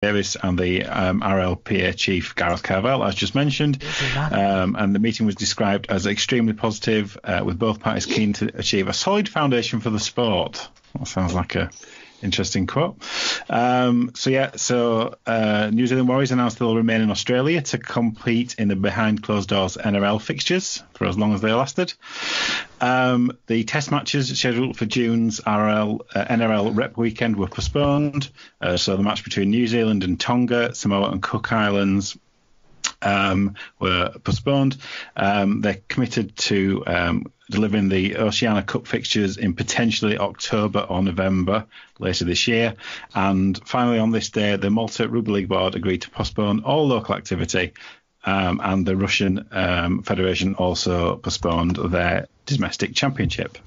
Davis and the RLPA chief Gareth Carvel, as just mentioned. And the meeting was described as extremely positive, with both parties keen to achieve a solid foundation for the sport. That sounds like a interesting quote. New Zealand Warriors announced they'll remain in Australia to compete in the behind closed doors NRL fixtures for as long as they lasted. The test matches scheduled for June's NRL Rep weekend were postponed. So the match between New Zealand and Tonga, Samoa and Cook Islands were postponed. They're committed to delivering the Oceania Cup fixtures in potentially October or November later this year. And finally, on this day, the Malta Rugby League Board agreed to postpone all local activity, and the Russian Federation also postponed their domestic championship.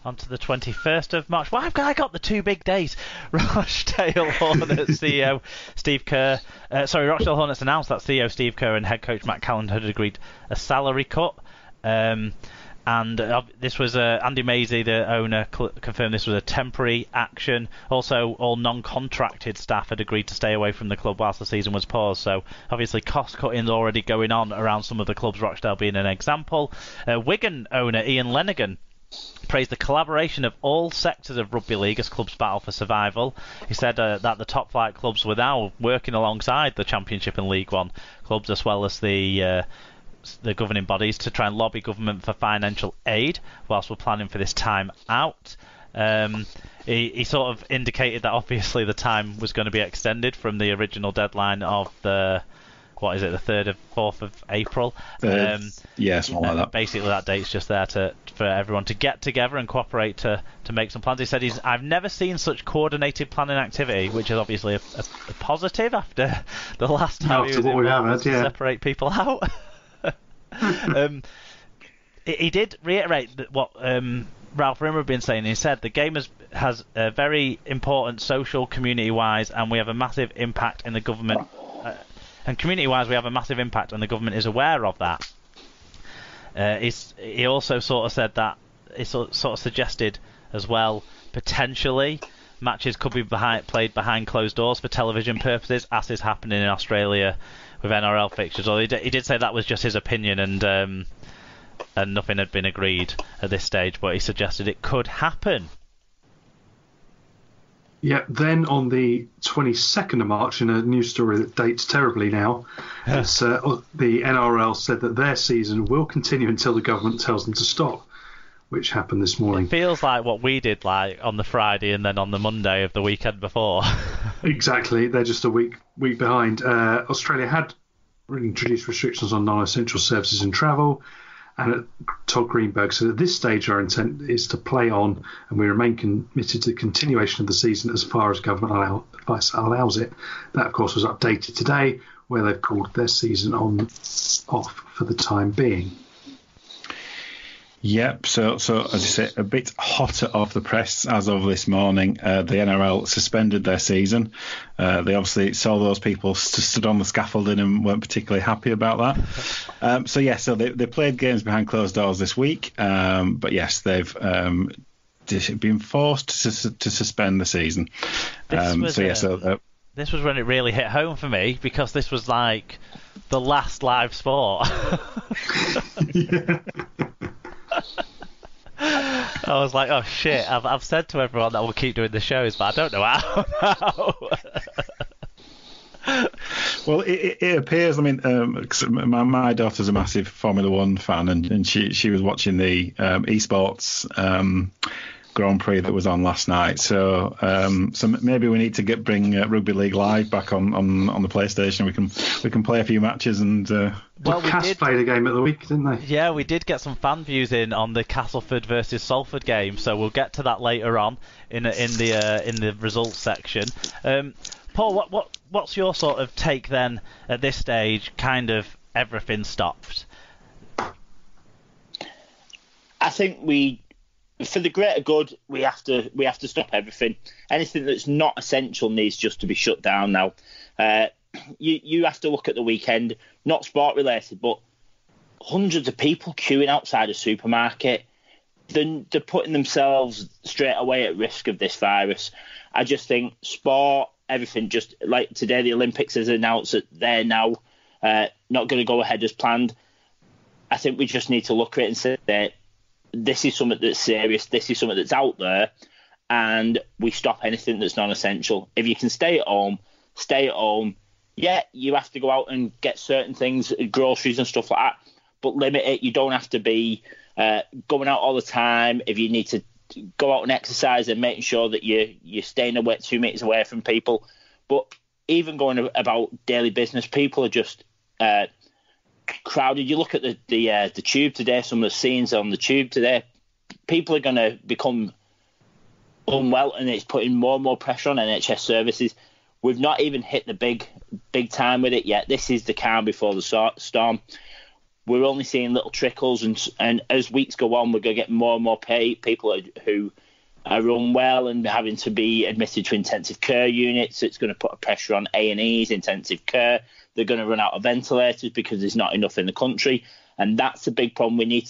On to the 21st of March. Why have I got the two big days? Rochdale Hornets CEO Steve Kerr. Rochdale Hornets announced that CEO Steve Kerr and head coach Matt Callan had agreed a salary cut. This was Andy Maisie, the owner, confirmed this was a temporary action. Also, all non-contracted staff had agreed to stay away from the club whilst the season was paused. So, obviously, cost cutting is already going on around some of the clubs, Rochdale being an example. Wigan owner Ian Lennigan praised the collaboration of all sectors of rugby league as clubs battle for survival. He said that the top flight clubs were now working alongside the Championship and League One clubs, as well as the governing bodies, to try and lobby government for financial aid whilst we're planning for this time out. He sort of indicated that obviously the time was going to be extended from the original deadline of the 3rd of 4th of April. Something like that. Basically, that date's just there for everyone to get together and cooperate to make some plans. He said I've never seen such coordinated planning activity, which is obviously a positive after the last time he was to separate people out. He did reiterate that what Ralph Rimmer had been saying. He said the game has a very important social, community-wise, and we have a massive impact in the government. And community-wise, we have a massive impact, and the government is aware of that. He also sort of said that he sort of suggested as well, potentially matches could be played behind closed doors for television purposes, as is happening in Australia with NRL fixtures. Or he did say that was just his opinion, and nothing had been agreed at this stage, but he suggested it could happen. Yeah, then on the 22nd of March, in a news story that dates terribly now, the NRL said that their season will continue until the government tells them to stop, which happened this morning. It feels like what we did on the Friday and then on the Monday of the weekend before. Exactly, they're just a week behind. Australia had introduced restrictions on non-essential services and travel, and Todd Greenberg said at this stage our intent is to play on, and we remain committed to the continuation of the season as far as government advice allows it. That, of course, was updated today, where they've called their season off for the time being. Yep, so as you say, a bit hotter off the press as of this morning. The NRL suspended their season. They obviously saw those people stood on the scaffolding and weren't particularly happy about that. So they played games behind closed doors this week. But yes, they've been forced to suspend the season. This was when it really hit home for me, because this was like the last live sport. Yeah. I was like, oh shit, I've said to everyone that we'll keep doing the shows, but I don't know how now. Well, it appears, I mean, my daughter's a massive Formula One fan, and she was watching the esports Grand Prix that was on last night. So maybe we need to bring Rugby League Live back on the PlayStation. We can play a few matches and. Cass played a game at the week, didn't they? Yeah, we did get some fan views in on the Castleford versus Salford game, so we'll get to that later on in the results section. Paul, what's your sort of take then at this stage? Kind of everything stopped. I think for the greater good, we have to stop everything. Anything that's not essential needs just to be shut down now. You have to look at the weekend, not sport related, but hundreds of people queuing outside a supermarket. They're putting themselves straight away at risk of this virus. I just think sport everything. Just like today, the Olympics has announced that they're now not going to go ahead as planned. I think we just need to look at it and say that this is something that's serious. This is something that's out there, and we stop anything that's non-essential. If you can stay at home, stay at home. Yeah, you have to go out and get certain things, groceries and stuff like that, but limit it. You don't have to be going out all the time. If you need to go out and exercise, and making sure that you're staying away 2 meters away from people. But even going about daily business, people are just crowded. You look at the tube today, some of the scenes on the tube today, people are going to become unwell, and it's putting more and more pressure on NHS services. We've not even hit the big time with it yet. This is the calm before the storm. We're only seeing little trickles, and as weeks go on, we're going to get more and more people who are unwell and having to be admitted to intensive care units. It's going to put a pressure on A&Es, intensive care. They're going to run out of ventilators because there's not enough in the country, and that's a big problem. We need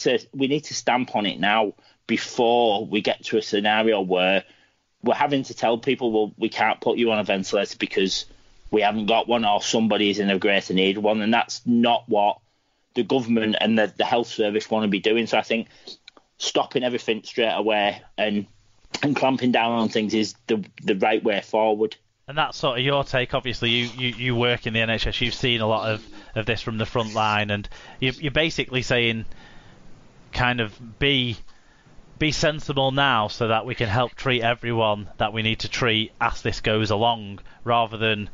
to stamp on it now before we get to a scenario where we're having to tell people, well, we can't put you on a ventilator because we haven't got one, or somebody is in a greater need of one, and that's not what the government and the health service want to be doing. So I think stopping everything straight away and clamping down on things is the right way forward. And that's sort of your take. Obviously, you work in the NHS. You've seen a lot of this from the front line, and you're basically saying, kind of be sensible now so that we can help treat everyone that we need to treat as this goes along, rather than,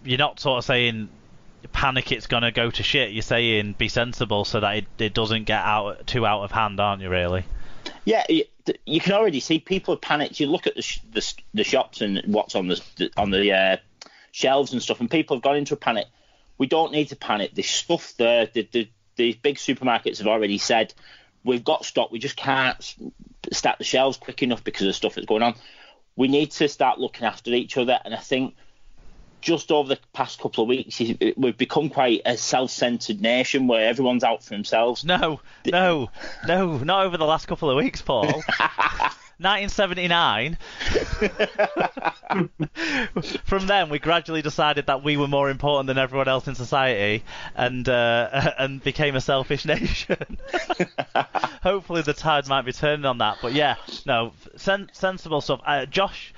you're not sort of saying panic, it's going to go to shit. You're saying be sensible so that it doesn't get too out of hand, aren't you, really? Yeah, you can already see people are panicked. You look at the shops and what's on the shelves and stuff, and people have gone into a panic. We don't need to panic. There's stuff there. The big supermarkets have already said, we've got stock. We just can't stack the shelves quick enough because of stuff that's going on. We need to start looking after each other, and I think just over the past couple of weeks, we've become quite a self-centered nation where everyone's out for themselves. No, not over the last couple of weeks, Paul. 1979. From then, we gradually decided that we were more important than everyone else in society, and became a selfish nation. Hopefully, the tide might be turning on that. But yeah, no, sensible stuff. Josh,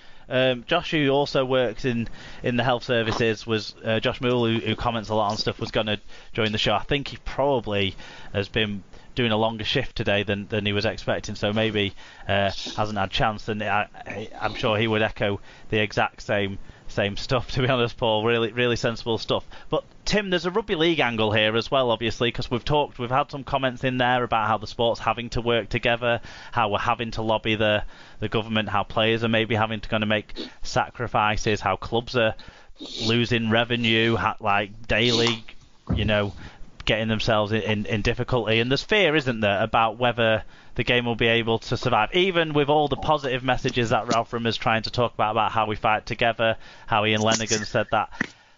who also works in the health services, was Josh Moole, who comments a lot on stuff, was going to join the show. I think he probably has been doing a longer shift today than he was expecting, so maybe hasn't had chance. And I'm sure he would echo the exact same stuff, to be honest, Paul. Really sensible stuff. But Tim, there's a rugby league angle here as well, obviously, because we've had some comments in there about how the sport's having to work together, how we're having to lobby the government, how players are maybe having to kind of make sacrifices, how clubs are losing revenue, like daily, getting themselves in difficulty. And there's fear, isn't there, about whether the game will be able to survive, even with all the positive messages that Ralph Rimmer's trying to talk about how we fight together, how Ian Lenigan said that,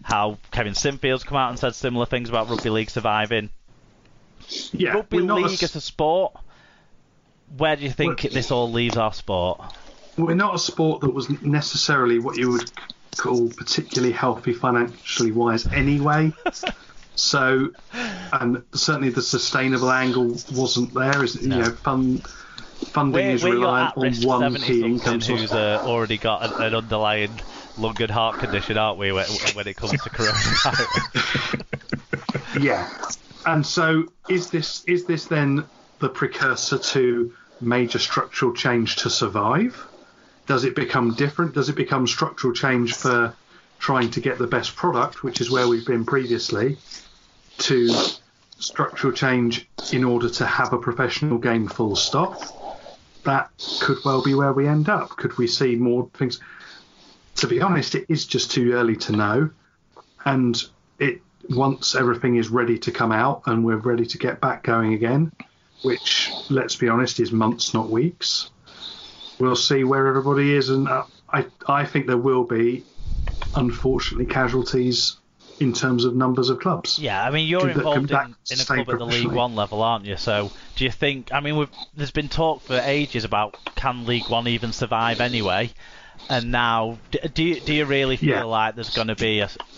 how Kevin Sinfield's come out and said similar things about rugby league surviving. Yeah, rugby league as a sport, where do you think this all leaves our sport? We're not a sport that was necessarily what you would call particularly healthy financially wise anyway. So, and certainly the sustainable angle wasn't there. Funding is reliant on one key income source. Who's already got an underlying lung and heart condition, aren't we, when it comes to coronavirus? Yeah, and so is this then the precursor to major structural change to survive? Does it become different? Does it become structural change for trying to get the best product, which is where we've been previously, to structural change in order to have a professional game full stop? That could well be where we end up. Could we see more things? To be honest, it is just too early to know. And once everything is ready to come out and we're ready to get back going again, which, let's be honest, is months, not weeks, we'll see where everybody is. And I think there will be, unfortunately, casualties in terms of numbers of clubs. Yeah, I mean, you're involved in a club at the League One level, aren't you? So do you think, I mean, there's been talk for ages about, can League One even survive anyway? And now, do you really feel like there's going to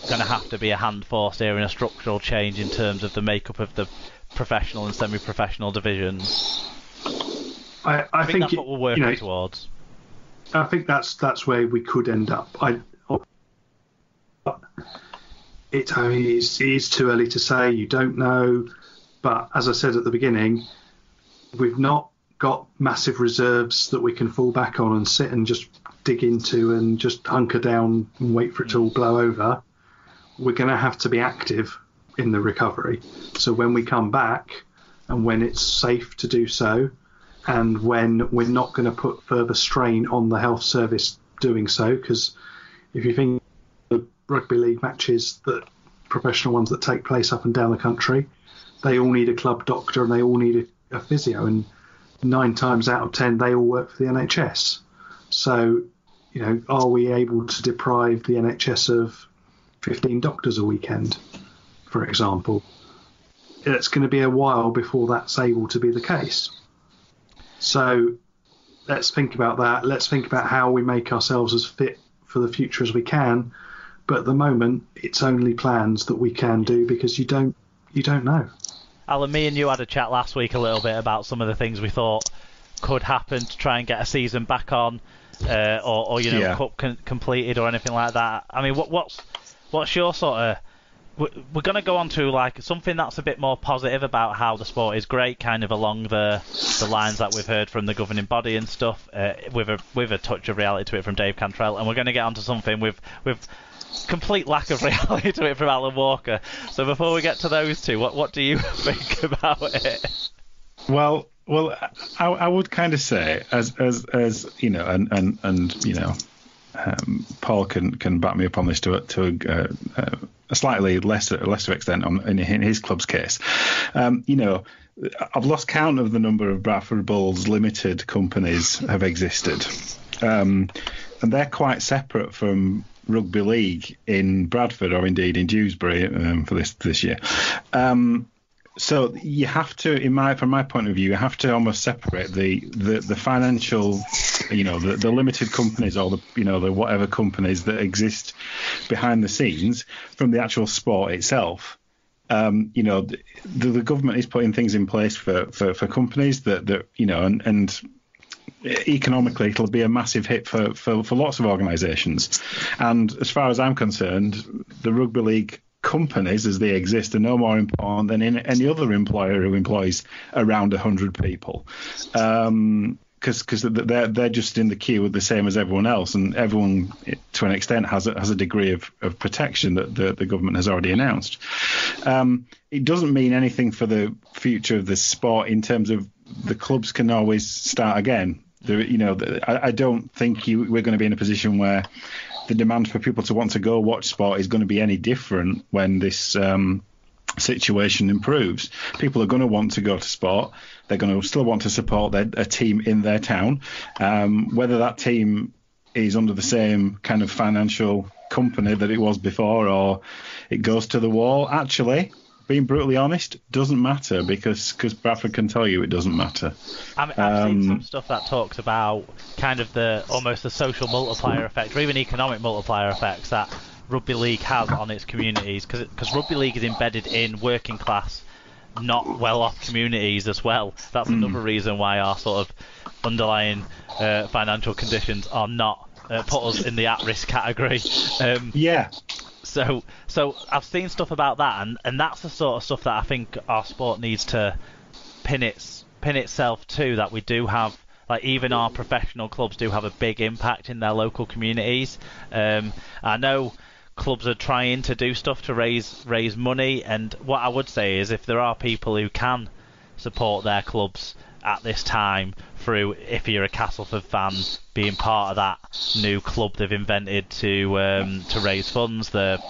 have to be a hand forced here in a structural change in terms of the makeup of the professional and semi-professional divisions? I think that's what we're working towards. I think that's where we could end up. It's too early to say. You don't know. But as I said at the beginning, we've not got massive reserves that we can fall back on and sit and just dig into and just hunker down and wait for it to all blow over. We're going to have to be active in the recovery. So when we come back and when it's safe to do so, and when we're not going to put further strain on the health service doing so, because if you think the rugby league matches, that professional ones that take place up and down the country, they all need a club doctor and they all need a physio, and 9 times out of 10 they all work for the NHS. So, are we able to deprive the NHS of 15 doctors a weekend, for example? It's going to be a while before that's able to be the case. So let's think about that. Let's think about how we make ourselves as fit for the future as we can. But at the moment, it's only plans that we can do, because you don't know. Alan, me and you had a chat last week a little bit about some of the things we thought could happen to try and get a season back on, or cup completed or anything like that. I mean, what's your sort of... We're going to go on to like something that's a bit more positive about how the sport is great, kind of along the lines that we've heard from the governing body and stuff, with a touch of reality to it from Dave Cantrell, and we're going to get onto something with complete lack of reality to it from Alan Walker. So before we get to those two, what do you think about it? Well, I would kind of say, as you know, and you know, Paul can back me up on this to a slightly lesser extent in his club's case. You know, I've lost count of the number of Bradford Bulls limited companies have existed, and they're quite separate from rugby league in Bradford, or indeed in Dewsbury for this year. So you have to, from my point of view, you have to almost separate the financial, you know, the limited companies, or the whatever companies that exist behind the scenes from the actual sport itself. You know, the government is putting things in place for companies that you know, and economically it'll be a massive hit for lots of organisations. And as far as I'm concerned, the rugby league companies as they exist are no more important than any other employer who employs around 100 people, because they're just in the queue the same as everyone else, and everyone to an extent has a degree of protection that the government has already announced. It doesn't mean anything for the future of the sport in terms of the clubs can always start again. I don't think we're going to be in a position where the demand for people to want to go watch sport is going to be any different when this situation improves. People are going to want to go to sport. They're going to still want to support a team in their town, whether that team is under the same kind of financial company that it was before, or it goes to the wall. Actually, being brutally honest, doesn't matter, because Bradford can tell you it doesn't matter. I've seen some stuff that talks about kind of almost the social multiplier effect, or even economic multiplier effects that rugby league has on its communities, because rugby league is embedded in working class, not well-off communities as well. That's another reason why our sort of underlying financial conditions are not put us in the at-risk category. Yeah. So I've seen stuff about that, and that's the sort of stuff that I think our sport needs to pin itself to, that we do have, like, even our professional clubs do have a big impact in their local communities. I know clubs are trying to do stuff to raise money, and what I would say is, if there are people who can support their clubs at this time through, if you're a Castleford fan, being part of that new club they've invented to raise funds, the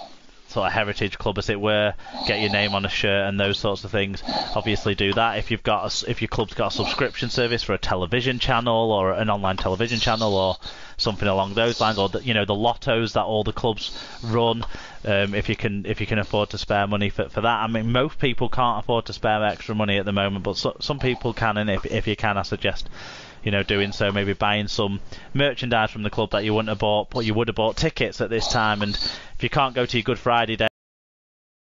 sort of heritage club, as it were, get your name on a shirt and those sorts of things, obviously do that. If your club's got a subscription service for a television channel, or an online television channel, or something along those lines, or the lottos that all the clubs run, if you can afford to spare money for that. I mean, most people can't afford to spare extra money at the moment, but some people can, and if you can, I suggest doing so, maybe buying some merchandise from the club that you wouldn't have bought, but you would have bought tickets at this time. And if you can't go to your Good Friday day